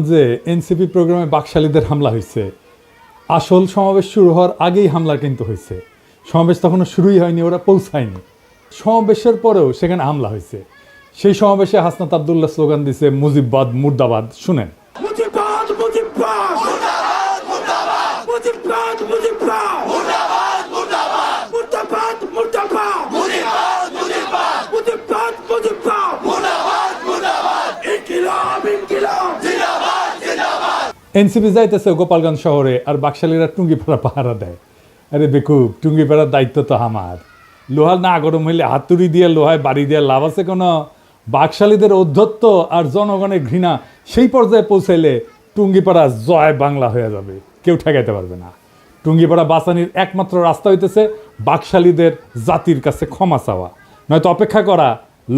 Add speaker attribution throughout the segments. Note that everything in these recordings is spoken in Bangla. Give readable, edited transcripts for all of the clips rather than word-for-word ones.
Speaker 1: যে এনসিপি প্রোগ্রামে বাকশালীদের হামলা হয়েছে, আসল সমাবেশ শুরু হওয়ার আগেই হামলা কিন্তু হয়েছে। সমাবেশ তখনও শুরুই হয়নি, ওরা পৌঁছায়নি। সমাবেশের পরেও সেখানে হামলা হয়েছে। সেই সমাবেশে হাসনাত আবদুল্লাহ স্লোগান দিছে মুজিববাদ মুর্দাবাদ। শুনেন।
Speaker 2: মুজিববাদ মুজিববাদ মুর্দাবাদ মুর্দাবাদ মুজিববাদ মুজিববাদ মুর্দাবাদ মুর্দাবাদ মুর্দাবাদ মুর্দাবাদ মুজিববাদ মুজিববাদ মুজিববাদ মুজিববাদ মুর্দাবাদ মুর্দাবাদ ইনকিলাব ইনকিলাব জিন্দাবাদ জিন্দাবাদ।
Speaker 1: এনসিপি যাইতেছে গোপালগঞ্জ শহরে, আর বাকশালীরা টুঙ্গিপাড়া পাহারা দেয়। আরে বেকুব, টুঙ্গিপাড়ার দায়িত্ব তো আমার। লোহা না গরম হইলে হাতুড়ি দিয়ে লোহায় বাড়ি দিয়ে লাভ আছে কোনো? বাকশালীদের ঔদ্ধত্য আর জনগণের ঘৃণা সেই পর্যায়ে পৌঁছাইলে টুঙ্গিপাড়া জয় বাংলা হয়ে যাবে, কেউ ঠেকাইতে পারবে না। টুঙ্গিপাড়া বাঁচানির একমাত্র রাস্তা হইতেছে বাকশালীদের জাতির কাছে ক্ষমা চাওয়া, নয়তো অপেক্ষা করা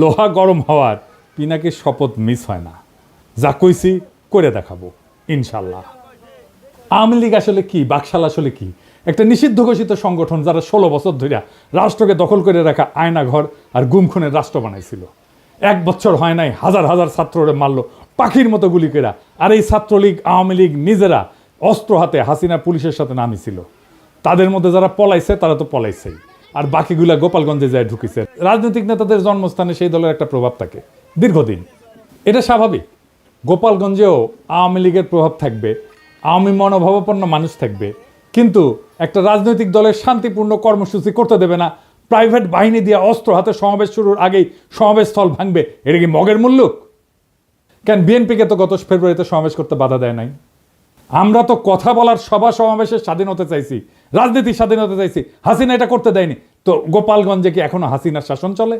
Speaker 1: লোহা গরম হওয়ার। পিনাকির শপথ মিস হয় না, যা কইছি করে দেখাবো ইনশাল্লাহ। আওয়ামী লীগ আসলে কি, বাকশাল আসলে কি? একটা নিষিদ্ধ ঘোষিত সংগঠন যারা 16 বছর ধরে রাষ্ট্রকে দখল করে রাখা আয়নাঘর আর গুমখুনের রাষ্ট্র বানাইছিল। 1 বছর হয় নাই হাজার হাজার ছাত্ররে মারলো পাখির মতো গুলি কেরা। আর এই ছাত্রলীগ আওয়ামী লীগ নিজেরা অস্ত্র হাতে হাসিনা পুলিশের সাথে নামিছিল। তাদের মধ্যে যারা পলাইছে তারা তো পলাইছেই, আর বাকিগুলা গোপালগঞ্জে যায় ঢুকিছে। রাজনৈতিক নেতাদের জন্মস্থানে সেই দলের একটা প্রভাব থাকে দীর্ঘদিন, এটা স্বাভাবিক। গোপালগঞ্জেও আওয়ামী লীগের প্রভাব থাকবে, আওয়ামী মনোভাবাপন্ন মানুষ থাকবে, কিন্তু একটা রাজনৈতিক দলের শান্তিপূর্ণ কর্মসূচি করতে দেবে না। প্রাইভেট বাহিনী দিয়ে অস্ত্র হাতে সমাবেশ শুরুর আগেই সমাবেশ স্থল ভাঙবে, এটা কি মগের মুল্লুক? কেন বিএনপিকে তো গত ফেব্রুয়ারিতে সমাবেশ করতে বাধা দেয় নাই? আমরা তো কথা বলার সভা সমাবেশের স্বাধীনতা চাইছি, রাজনীতির স্বাধীনতা চাইছি, হাসিনা এটা করতে দেয়নি। তো গোপালগঞ্জে কি এখনো হাসিনার শাসন চলে?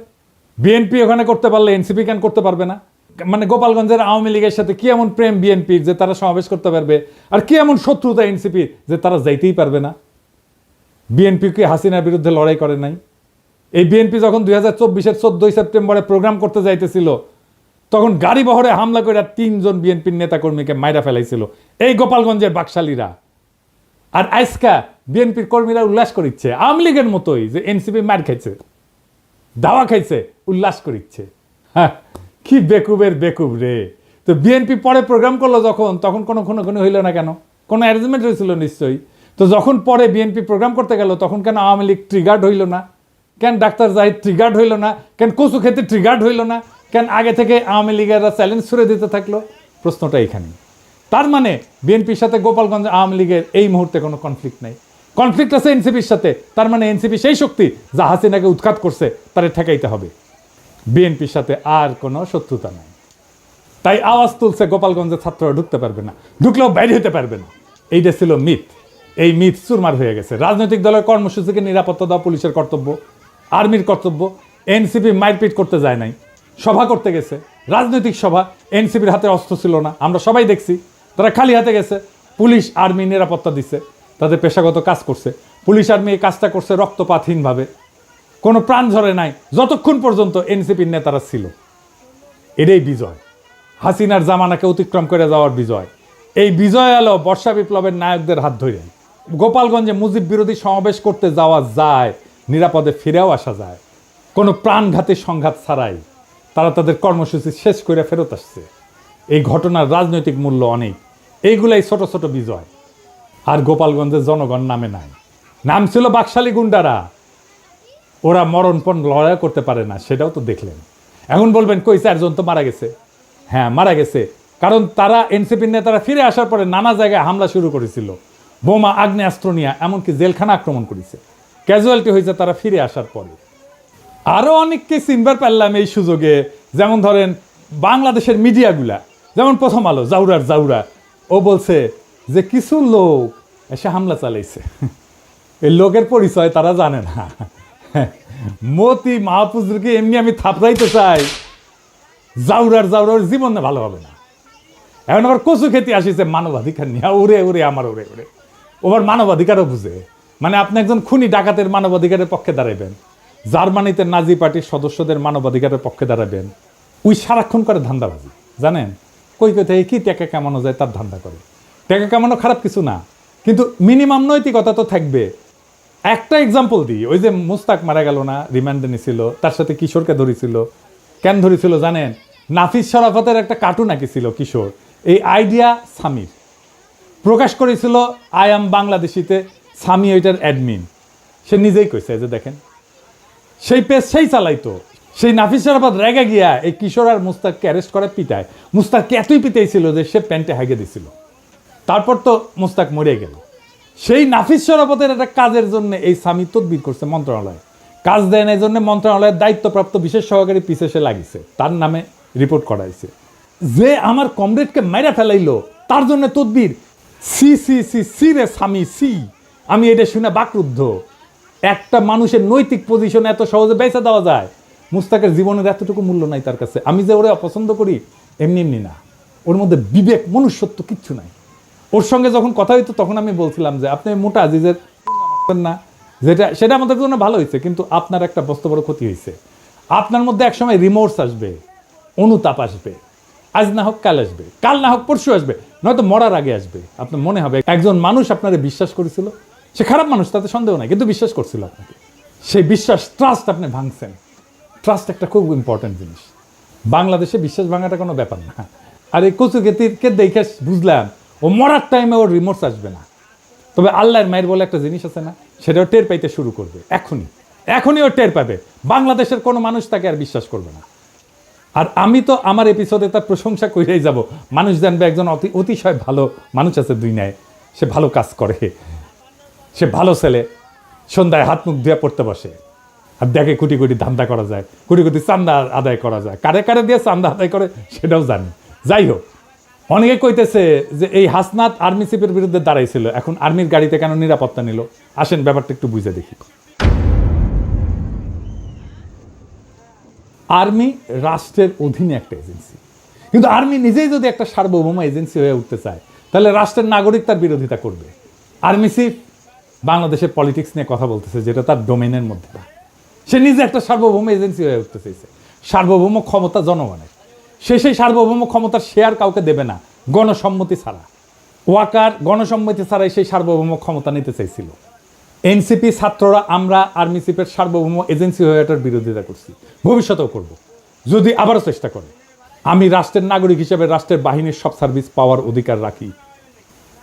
Speaker 1: বিএনপি ওখানে করতে পারলে এনসিপি কেন করতে পারবে না? মানে গোপালগঞ্জের আওয়ামী লীগের সাথে কি এমন প্রেম বিএনপির যে তারা সমাবেশ করতে পারবে, আর কি এমন শত্রুতা এনসিপির যে তারা যাইতেই পারবে না? বিএনপি কি হাসিনার বিরুদ্ধে লড়াই করে নাই? এই বিএনপি যখন 2024-এর 14 সেপ্টেম্বরে প্রোগ্রাম করতে যাইতেছিল, তখন গাড়ি বহরে হামলা করে 3 জন বিএনপির নেতাকর্মীকে মাইরা ফেলাইছিল এই গোপালগঞ্জের বাকশালীরা। আর আজকা বিএনপির কর্মীরা উল্লাস করিচ্ছে আওয়ামী লীগের মতোই, যে এনসিপি মার খাইছে, দাওয়া খাইছে, উল্লাস করিচ্ছে। হ্যাঁ, কি বেকুবের বেকুব রে। তো বিএনপি পরে প্রোগ্রাম করলো যখন, তখন কোনো খুনোখুনি হইল না কেন? কোনো অ্যারেঞ্জমেন্ট হয়েছিল নিশ্চয়ই। তো যখন পরে বিএনপি প্রোগ্রাম করতে গেল, তখন কেন আওয়ামী লীগ ট্রিগার্ড হইল না? কেন ডাক্তার জাহিদ ট্রিগার্ড হইল না? কেন কচু খেতে ট্রিগার্ড হইল না? কেন আগে থেকে আওয়ামী লীগেরা চ্যালেঞ্জ ছুড়ে দিতে থাকলো? প্রশ্নটা এখানেই। তার মানে বিএনপির সাথে গোপালগঞ্জ আওয়ামী লীগের এই মুহূর্তে কোনো কনফ্লিক্ট নেই, কনফ্লিক্ট আছে এনসিপির সাথে। তার মানে এনসিপি সেই শক্তি যা হাসিনাকে উৎখাত করছে, তারে ঠেকাইতে হবে। বিএনপির সাথে আর কোনো শত্রুতা নাই। তাই আওয়াজ তুলছে গোপালগঞ্জের ছাত্ররা ঢুকতে পারবে না, ঢুকলেও বাইরে হতে পারবে না। এইটা ছিল মিথ। এই মিথ চুরমার হয়ে গেছে। রাজনৈতিক দলের কর্মসূচিকে নিরাপত্তা দেওয়া পুলিশের কর্তব্য, আর্মির কর্তব্য। এনসিপি মারপিট করতে যায় নাই, সভা করতে গেছে, রাজনৈতিক সভা। এনসিপির হাতে অস্ত্র ছিল না, আমরা সবাই দেখছি। তারা খালি হাতে গেছে, পুলিশ আর্মি নিরাপত্তা দিচ্ছে, তাদের পেশাগত কাজ করছে। পুলিশ আর্মি এই কাজটা করছে রক্তপাতহীনভাবে, কোনো প্রাণ ঝরে নাই, যতক্ষণ পর্যন্ত এনসিপির নেতারা ছিল। এটাই বিজয়, হাসিনার জামানাকে অতিক্রম করে যাওয়ার বিজয়। এই বিজয় এলো বর্ষা বিপ্লবের নায়কদের হাত ধরে। গোপালগঞ্জে মুজিব বিরোধী সমাবেশ করতে যাওয়া যায়, নিরাপদে ফিরেও আসা যায়, কোনো প্রাণঘাতী সংঘাত ছাড়াই। তারা তাদের কর্মসূচি শেষ করে ফেরত আসছে। এই ঘটনার রাজনৈতিক মূল্য অনেক। এইগুলাই ছোট ছোট বিজয়। আর গোপালগঞ্জের জনগণ নামে নাই, নাম ছিল বাকশালী গুন্ডারা। ওরা মরণপণ লড়াই করতে পারে না, সেটাও তো দেখলেন। এখন বলবেন কই 4 জন তো মারা গেছে। হ্যাঁ, মারা গেছে, কারণ তারা এনসিপির নেতারা ফিরে আসার পরে নানা জায়গায় হামলা শুরু করেছিল, বোমা আগ্নেয়াস্ত্র নিয়ে, এমনকি জেলখানা আক্রমণ করেছে। ক্যাজুয়ালিটি হয়েছে তারা ফিরে আসার পরে। আরও অনেককে চিনবার পারলাম এই সুযোগে। যেমন ধরেন বাংলাদেশের মিডিয়াগুলা, যেমন প্রথম আলো, জাউরা, ও বলছে যে কিছু লোক এসে হামলা চালাইছে। এই লোকের পরিচয় তারা জানে না। মতি মাহফুজকে এমনি আমি থাপড়াইতে চাই, জাউরার জীবন না ভালো হবে না। এখন আবার কচু খেতে আসিছে মানবাধিকার নিয়ে, ওরে আমার ওরে ওবার মানবাধিকারও বুঝে। মানে আপনি একজন খুনি ডাকাতের মানবাধিকারের পক্ষে দাঁড়াবেন, জার্মানিতে নাজি পার্টির সদস্যদের মানবাধিকারের পক্ষে দাঁড়াবেন। ওই সারাক্ষণ করে ধান্দাবাজি, জানেন? কই থেকে কি টাকা কামানো যায় তার ধান্দা করে। টাকা কামানো খারাপ কিছু না, কিন্তু মিনিমাম নৈতিকতা তো থাকবে। একটা এক্সাম্পল দিই, ওই যে মুস্তাক মারা গেল না, রিমান্ডে নিছিল, তার সাথে কিশোরকে ধরেছিল। কেন ধরেছিল জানেন? নাফিস শরাফতের একটা কার্টুন আঁকিছিল কিশোর, এই আইডিয়া সামির প্রকাশ করেছিল আই অ্যাম বাংলাদেশিতে, সামি ওইটার অ্যাডমিন, সে নিজেই কইছে যে দেখেন সেই পেজ সেই চালাইতো। সেই নাফিস শরাফত রেগে গিয়া এই কিশোর আর মুস্তাককে অ্যারেস্ট করে পিটায়। মুস্তাককে এতই পিটাইছিল যে সে প্যান্টে হাগে দিছিল। তারপর তো মুস্তাক মরে গেল। সেই নাফিস শরাফতের একটা কাজের জন্য এই সামি তদবির করছে মন্ত্রণালয়ে, কাজ দেয় না এই জন্য মন্ত্রণালয়ের দায়িত্বপ্রাপ্ত বিশেষ সহকারী পিছে সে লাগিছে, তার নামে রিপোর্ট করা হয়েছে। যে আমার কমরেডকে মাইরা ফেলাইলো তার জন্য তদবির, সি সি সি সি রে সামি সি। আমি এটা শুনে বাকরুদ্ধ। একটা মানুষের নৈতিক পজিশন এত সহজে বেঁচে দেওয়া যায়? মুস্তাকের জীবনের এতটুকু মূল্য নাই তার কাছে। আমি যে ওরে অপছন্দ করি এমনি এমনি না, ওর মধ্যে বিবেক মনুষ্যত্ব কিচ্ছু নাই। ওর সঙ্গে যখন কথা হইতো তখন আমি বলছিলাম যে আপনি মোটা আজিজের না, যেটা সেটা আমাদের জন্য ভালো হয়েছে, কিন্তু আপনার একটা বস্ত বড় ক্ষতি হয়েছে। আপনার মধ্যে একসময় রিমোর্স আসবে, অনুতাপ আসবে, আজ না হোক কাল আসবে, কাল না হোক পরশু আসবে, নয়তো মরার আগে আসবে। আপনার মনে হবে একজন মানুষ আপনারে বিশ্বাস করেছিল, সে খারাপ মানুষ তাতে সন্দেহ নাই, কিন্তু বিশ্বাস করছিল আপনাকে। সেই বিশ্বাস, ট্রাস্ট আপনি ভাঙছেন। ট্রাস্ট একটা খুব ইম্পর্টেন্ট জিনিস। বাংলাদেশে বিশ্বাস ভাঙাটা কোনো ব্যাপার না। আর এই কচুকেতিরকে দেখে বুঝলাম ও মরার টাইমে ওর রিমোর্স আসবে না। তবে আল্লাহর মায়ের বলে একটা জিনিস আছে না, সেটাও টের পাইতে শুরু করবে এখনই ও টের পাবে। বাংলাদেশের কোনো মানুষ তাকে আর বিশ্বাস করবে না। আর আমি তো আমার এপিসোডে তার প্রশংসা করেই যাব। মানুষ জানবে একজন অতিশয় ভালো মানুষ আছে দুনিয়ায়, সে ভালো কাজ করে, সে ভালো ছেলে, সন্ধ্যায় হাত মুখ ধুয়ে পড়তে বসে আর দেখে কোটি কোটি ধান্দা করা যায়, কোটি কোটি চান্দা আদায় করা যায়, কারে কারে দিয়ে চান্দা আদায় করে সেটাও জানি। যাই হোক, অনেকে কইতেছে যে এই হাসনাত আর্মি চিফের বিরুদ্ধে দাঁড়াইছিল, এখন আর্মির গাড়িতে কেন নিরাপত্তা নিল? আসেন ব্যাপারটা একটু বুঝে দেখি। আর্মি রাষ্ট্রের অধীনে একটা এজেন্সি, কিন্তু আর্মি নিজেই যদি একটা সার্বভৌম এজেন্সি হয়ে উঠতে চায় তাহলে রাষ্ট্রের নাগরিক তার বিরোধিতা করবে। আর্মি চিফ বাংলাদেশের পলিটিক্স নিয়ে কথা বলতেছে, যেটা তার ডোমেনের মধ্যে না। সে নিজে একটা সার্বভৌম এজেন্সি হয়ে উঠতে চাইছে। সার্বভৌম ক্ষমতা জনগণের, সেই সার্বভৌম ক্ষমতার শেয়ার কাউকে দেবে না গণসম্মতি ছাড়া। ওয়াকার গণসম্মতি ছাড়াই সেই সার্বভৌম ক্ষমতা নিতে চাইছিল। এনসিপি ছাত্ররা আমরা আর্মি চিফের সার্বভৌম এজেন্সি হয়ে এটার বিরোধিতা করছি, ভবিষ্যতেও করব যদি আবারও চেষ্টা করে। আমি রাষ্ট্রের নাগরিক হিসেবে রাষ্ট্রের বাহিনীর সব সার্ভিস পাওয়ার অধিকার রাখি।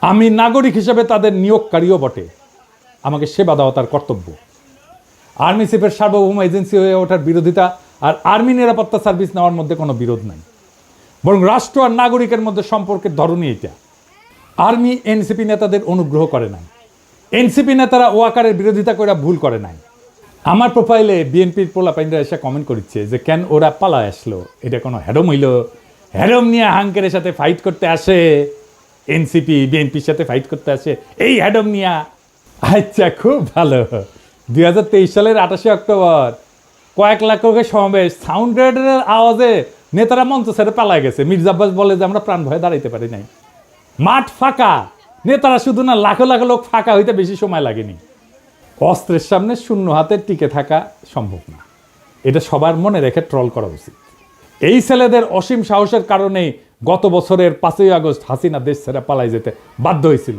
Speaker 1: আমি নাগরিক হিসেবে তাদের নিয়োগকারীও বটে, আমাকে সেবা দেওয়া তার কর্তব্য। আর্মি চিফের সার্বভৌম এজেন্সি হয়ে ওঠার বিরোধিতা আর আর্মি নিরাপত্তা সার্ভিস নেওয়ার মধ্যে কোনো বিরোধ নাই, বরং রাষ্ট্র আর নাগরিকের মধ্যে সম্পর্কের ধরনই এটা। আর্মি এনসিপি নেতাদের অনুগ্রহ করে নাই, এনসিপি নেতারা ওয়াকারের বিরোধিতা করে ভুল করে নাই। আমার প্রোফাইলে বিএনপির পোলাপাইনরা এসে কমেন্ট করছে যে কেন ওরা পালায় আসলো, এটা কোনো হ্যাডম হইল? হ্যাডম নিয়ে হাঙ্কের সাথে ফাইট করতে আসে, এনসিপি বিএনপির সাথে ফাইট করতে আসে এই হ্যাডম নিয়া। আচ্ছা, খুব ভালো। 2023 সালের 28 অক্টোবর কয়েক লাখ লোকের সমাবেশ, সাউন্ড গ্রেডের আওয়াজে নেতারা মঞ্চ ছেড়ে পালায় গেছে। মির্জা আব্বাস বলে যে আমরা প্রাণ ভয়ে দাঁড়াইতে পারি নাই। মাঠ ফাঁকা, নেতারা শুধু না, লাখো লাখো লোক ফাঁকা হইতে বেশি সময় লাগেনি। অস্ত্রের সামনে শূন্য হাতে টিকে থাকা সম্ভব না, এটা সবার মনে রেখে ট্রল করা উচিত। এই ছেলেদের অসীম সাহসের কারণে গত বছরের 5ই আগস্ট হাসিনা দেশ ছেড়ে পালাই যেতে বাধ্য হয়েছিল।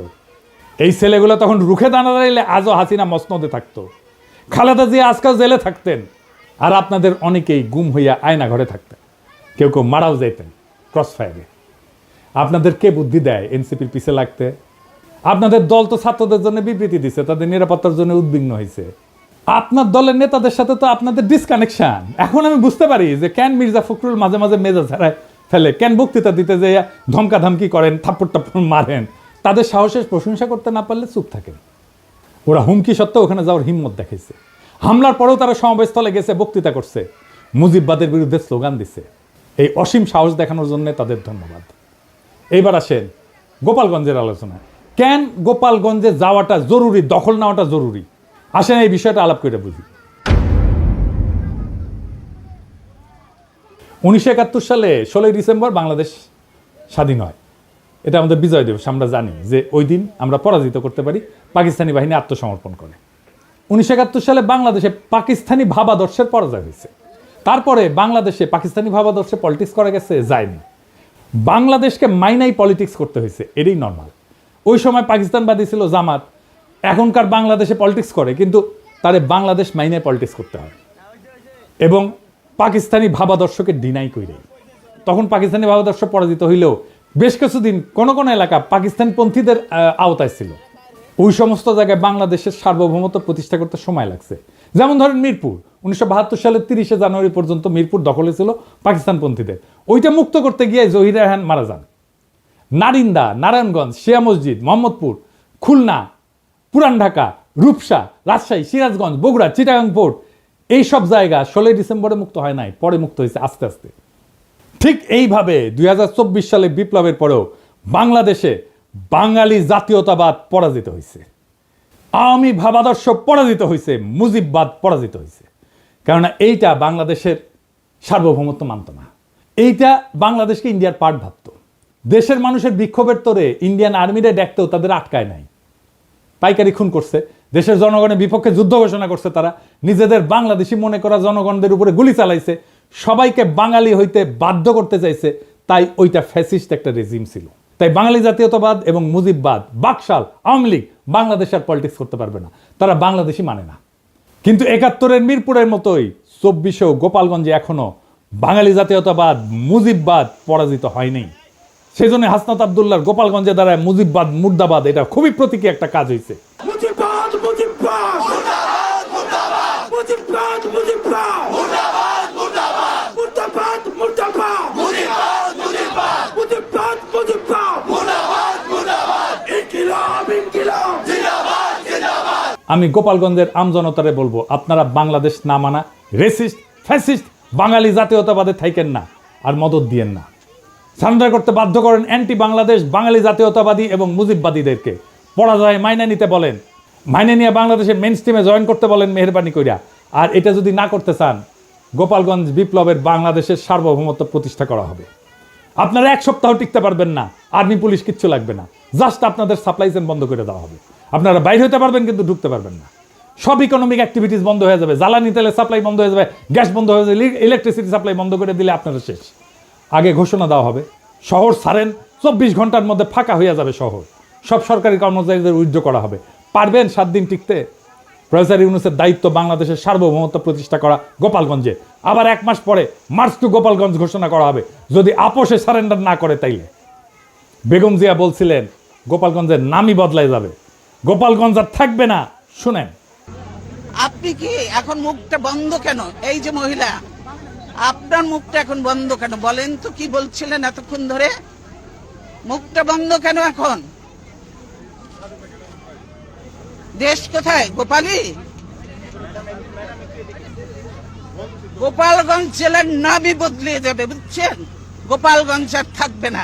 Speaker 1: এই ছেলেগুলো তখন রুখে দাঁড়াইলে আজও হাসিনা মসনদে থাকতো, খালেদা জিয়া আজকাল জেলে থাকতেন, আর আপনাদের অনেকেই গুম হইয়া আয়না ঘরে থাকতেন, কেউ কেউ মারাও যেতেন ক্রস ফায়ারে। আপনাদের কে বুদ্ধি দেয় এনসিপির পিছে লাগতে? আপনাদের দল তো ছাত্রদের জন্য বিবৃতি দিছে, তাদের নিরাপত্তার জন্য উদ্বিগ্ন হয়েছে। আপনার দলের নেতাদের সাথে তো আপনাদের ডিসকানেকশন। এখন আমি বুঝতে পারি যে কেন মির্জা ফখরুল মাঝে মাঝে মেজাজ হারায় ফেলে, কেন বক্তৃতা দিতে যে ধমকা ধমকি করেন, থাপ্পড় টাপ্পড় মারেন। তাদের সাহসের প্রশংসা করতে না পারলে চুপ থাকেন। ওরা হুমকি সত্ত্বেও ওখানে যাওয়ার হিম্মত দেখাইছে। হামলার পরেও তারা সমাবেশস্থলে গেছে, বক্তৃতা করছে, মুজিববাদের বিরুদ্ধে স্লোগান দিছে। এই অসীম সাহস দেখানোর জন্য তাদের ধন্যবাদ। এইবার আসেন গোপালগঞ্জের আলোচনা। কেন গোপালগঞ্জে যাওয়াটা জরুরি, দখল নেওয়াটা জরুরি? আসেন এই বিষয়টা আলাপ করে বুঝি। 1971 সালে 16ই ডিসেম্বর বাংলাদেশ স্বাধীন হয়। এটা আমাদের বিজয় দিবস। আমরা জানি যে ওই দিন আমরা পরাজিত করতে পারি, পাকিস্তানি বাহিনী আত্মসমর্পণ করে। 1971 সালে বাংলাদেশে পাকিস্তানি ভাবাদর্শের পরাজয় হয়েছে। তারপরে বাংলাদেশে পাকিস্তানি ভাবাদর্শে পলিটিক্স করা গেছে, যায়নি। বাংলাদেশকে মাইনাই পলিটিক্স করতে হয়েছে, এটাই নর্মাল। ওই সময় পাকিস্তানবাদী ছিল জামাত, এখনকার বাংলাদেশে পলিটিক্স করে, কিন্তু তারে বাংলাদেশ মাইনাই পলিটিক্স করতে হয় এবং পাকিস্তানি ভাবাদর্শকে ডিনাই করে। তখন পাকিস্তানি ভাবাদর্শ পরাজিত হইলেও বেশ কিছুদিন কোনো কোনো এলাকা পাকিস্তানপন্থীদের আওতায় ছিল। ওই সমস্ত জায়গায় বাংলাদেশের সার্বভৌমত্ব প্রতিষ্ঠা করতে সময় লাগছে। যেমন ধরেন মিরপুর 1972 সালের 30শে জানুয়ারি পর্যন্ত মিরপুর দখলে ছিল পাকিস্তানপন্থীদের। ওইটা মুক্ত করতে গিয়ে জহির রায়হান মারা যান। নারিন্দা, নারায়ণগঞ্জ, শিয়া মসজিদ, মোহাম্মদপুর, খুলনা, পুরান ঢাকা, রূপসা, রাজশাহী, সিরাজগঞ্জ, বগুড়া, চিটাগাং পোর্ট, এইসব জায়গা 16 ডিসেম্বরে মুক্ত হয় নাই, পরে মুক্ত হয়েছে আস্তে আস্তে। ঠিক এইভাবে 2024 সালে বিপ্লবের পরেও বাংলাদেশে বাঙালি জাতীয়তাবাদ পরাজিত হয়েছে, আওয়ামী ভাবাদর্শ পরাজিত হয়েছে, মুজিববাদ পরাজিত হয়েছে। কেননা এইটা বাংলাদেশের সার্বভৌমত্ব মানত না, এইটা বাংলাদেশকে ইন্ডিয়ার পার্ট ভাবত। দেশের মানুষের বিক্ষোভের তোরে ইন্ডিয়ান আর্মিরে ডাকতেও তাদের আটকায় নাই, পাইকারি খুন করছে, দেশের জনগণের বিপক্ষে যুদ্ধ ঘোষণা করছে, তারা নিজেদের বাংলাদেশি মনে করা জনগণদের উপরে গুলি চালাইছে, সবাইকে বাঙালি হইতে বাধ্য করতে চাইছে। তাই ওইটা ফ্যাসিস্ট একটা রেজিম ছিল। তাই বাঙালি জাতীয়তাবাদ এবং মুজিববাদ, বাকশাল, আওয়ামী লীগ বাংলাদেশ আর পলিটিক্স করতে পারবে না, তারা বাংলাদেশি মানে না। কিন্তু 71-এর মিরপুরের মতোই 24-এও গোপালগঞ্জে এখনো বাঙালি জাতীয়তাবাদ, মুজিববাদ পরাজিত হয়নি। সেই জন্য হাসনাত আব্দুল্লাহর গোপালগঞ্জে দাঁড়ায় মুজিববাদ মুর্দাবাদ, এটা খুবই প্রতীকী একটা কাজ হয়েছে।
Speaker 2: মুজিববাদ মুজিববাদ মুর্দাবাদ মুর্দাবাদ মুজিববাদ মুজিববাদ মুর্দাবাদ মুর্দাবাদ মুর্দাবাদ মুর্দাবাদ মুজিববাদ মুজিববাদ মুজিববাদ মুজিববাদ মুর্দাবাদ মুর্দাবাদ ইনকিলাব ইনকিলাব জিন্দাবাদ জিন্দাবাদ।
Speaker 1: আমি গোপালগঞ্জের আমজনতারে বলবো, আপনারা বাংলাদেশ না মানা রেসিস্ট, ফ্যাসিস্ট বাঙালি জাতীয়তাবাদে থাকেন না, আর মদত দিয়েন না। সারেন্ডার করতে বাধ্য করেন অ্যান্টি বাংলাদেশ বাঙালি জাতীয়তাবাদী এবং মুজিববাদীদেরকে। পরাজয় মাইনে নিতে বলেন, মাইনে নিয়ে বাংলাদেশের মেইন স্ট্রিমে জয়েন করতে বলেন মেহেরবানি কইরা। আর এটা যদি না করতে চান, গোপালগঞ্জ বিপ্লবের বাংলাদেশের সার্বভৌমত্ব প্রতিষ্ঠা করা হবে। আপনারা এক সপ্তাহ টিকতে পারবেন না, আর্মি পুলিশ কিচ্ছু লাগবে না, জাস্ট আপনাদের সাপ্লাই চেইন বন্ধ করে দেওয়া হবে। আপনারা বাইরে হতে পারবেন কিন্তু ঢুকতে পারবেন না। সব ইকোনমিক অ্যাক্টিভিটিস বন্ধ হয়ে যাবে, জ্বালানি তেলের সাপ্লাই বন্ধ হয়ে যাবে, গ্যাস বন্ধ হয়ে যাবে, ইলেকট্রিসিটি সাপ্লাই বন্ধ করে দিলে আপনারা শেষ। আগে ঘোষণা দেওয়া হবে, শহর ছাড়েন, 24 ঘন্টার মধ্যে ফাঁকা হয়ে যাবে শহর, সব সরকারি কর্মচারীদের উইথড্র করা হবে। পারবেন 7 দিন টিকতে? প্রফেসর ইউনূসের দায়িত্ব বাংলাদেশের সার্বভৌমত্ব প্রতিষ্ঠা করা গোপালগঞ্জে। আবার 1 মাস পরে মার্চ টু গোপালগঞ্জ ঘোষণা করা হবে, যদি আপোষে সারেন্ডার না করে তাইলে। বেগম জিয়া বলছিলেন গোপালগঞ্জের নামই বদলাই যাবে, গোপালগঞ্জ আর থাকবে না। শুনেন,
Speaker 3: আপনি কি এখন মুখটা বন্ধ কেন? এই যে মহিলা, আপনার মুখটা এখন বন্ধ কেন বলেন তো? কি বলছিলেন এতক্ষণ ধরে? মুখটা বন্ধ কেন এখন? দেশ কোথায়? গোপালী? গোপালগঞ্জ জেলার নামই বদলে যাবে, বুঝছেন? গোপালগঞ্জ আর থাকবে না।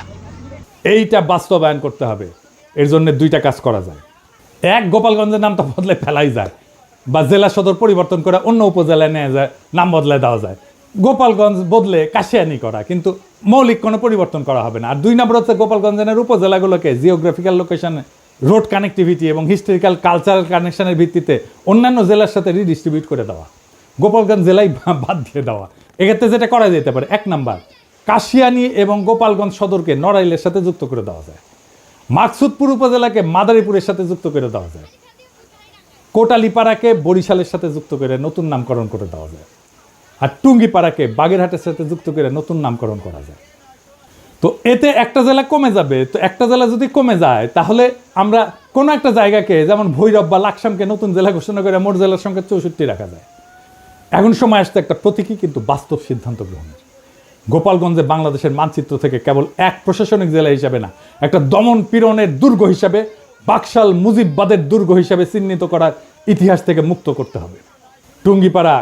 Speaker 1: এইটা বাস্তবায়ন করতে হবে। এর জন্য 2টা কাজ করা যায়। এক, গোপালগঞ্জের নামটা বদলে ফেলাই যায়, বা জেলা সদর পরিবর্তন করে অন্য উপজেলায় নেওয়া যায়, নাম বদলে দেওয়া যায়। গোপালগঞ্জ বদলে কাশিয়ানি করা, কিন্তু মৌলিক কোনো পরিবর্তন করা হবে না। আর 2 নম্বর হচ্ছে গোপালগঞ্জের উপজেলাগুলোকে জিওগ্রাফিক্যাল লোকেশন, রোড কানেক্টিভিটি এবং হিস্টোরিক্যাল কালচারাল কানেকশনের ভিত্তিতে অন্যান্য জেলার সাথে রিডিস্ট্রিবিউট করে দেওয়া, গোপালগঞ্জ জেলায় বাদ দিয়ে দেওয়া। এক্ষেত্রে যেটা করা যেতে পারে, 1 নাম্বার, কাশিয়ানি এবং গোপালগঞ্জ সদরকে নড়াইলের সাথে যুক্ত করে দেওয়া যায়, মাকসুদপুর উপজেলাকে মাদারীপুরের সাথে যুক্ত করে দেওয়া যায়, কোটালীপাড়াকে বরিশালের সাথে যুক্ত করে নতুন নামকরণ করে দেওয়া যায়, আর টুঙ্গিপাড়াকে বাগেরহাটের সাথে যুক্ত করে নতুন নামকরণ করা যায়। তো এতে একটা জেলা কমে যাবে। তো একটা জেলা যদি কমে যায়, তাহলে আমরা কোনো একটা জায়গাকে, যেমন ভৈরব বা লাকসামকে নতুন জেলা ঘোষণা করে মোট জেলার সংখ্যা 64 রাখা যায়। এখন সময় আসতে একটা প্রতীকী কিন্তু বাস্তব সিদ্ধান্ত গ্রহণের। গোপালগঞ্জে বাংলাদেশের মানচিত্র থেকে কেবল এক প্রশাসনিক জেলা হিসাবে না, একটা দমন পীড়নের দুর্গ হিসাবে, বাকশাল মুজিববাদের দুর্গ হিসাবে চিহ্নিত করার ইতিহাস থেকে মুক্ত করতে হবে। টুঙ্গিপাড়া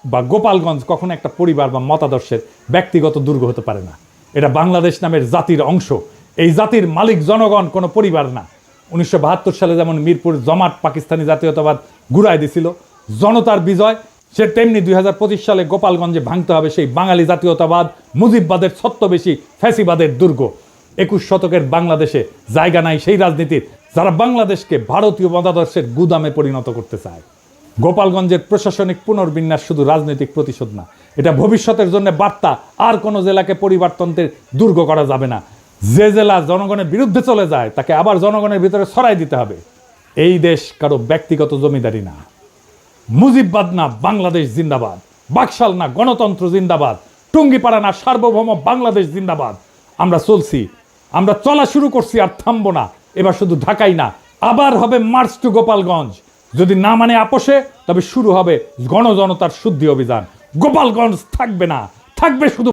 Speaker 1: বা গোপালগঞ্জ কখনো একটা পরিবার বা মতাদর্শের ব্যক্তিগত দুর্গ হতে পারে না। এটা বাংলাদেশ নামের জাতির অংশ। এই জাতির মালিক জনগণ, কোনো পরিবার না। 1972 সালে যেমন মিরপুর জমাট পাকিস্তানি জাতীয়তাবাদ ঘুরায় দিছিল, জনতার বিজয়, সে তেমনি 2025 সালে গোপালগঞ্জে ভাঙতে হবে সেই বাঙালি জাতীয়তাবাদ, মুজিববাদের ছত্রবেশী ফ্যাসিবাদের দুর্গ। 21 শতকের বাংলাদেশে জায়গা নাই সেই রাজনীতির, যারা বাংলাদেশকে ভারতীয় মতাদর্শের গুদামে পরিণত করতে চায়। গোপালগঞ্জের প্রশাসনিক পুনর্বিন্যাস শুধু রাজনৈতিক প্রতিশোধ না, এটা ভবিষ্যতের জন্য বার্তা। আর কোনো জেলাকে পরিবর্তনের দুর্গ করা যাবে না। যে জেলা জনগণের বিরুদ্ধে চলে যায়, তাকে আবার জনগণের ভিতরে ছড়াই দিতে হবে। এই দেশ কারো ব্যক্তিগত জমিদারি না। মুজিববাদ না বাংলাদেশ জিন্দাবাদ, বাকশাল না গণতন্ত্র জিন্দাবাদ, টুঙ্গিপাড়া না সার্বভৌম বাংলাদেশ জিন্দাবাদ। আমরা চলছি আমরা চলা শুরু করছি, আর থামবো না। এবার শুধু ঢাকাই না, আবার হবে মার্চ টু গোপালগঞ্জ। যদি না মানে আপোষে, তবে শুরু হবে গণজনতার শুদ্ধি অভিযান। গোপালগঞ্জ থাকবে না, থাকবে শুধু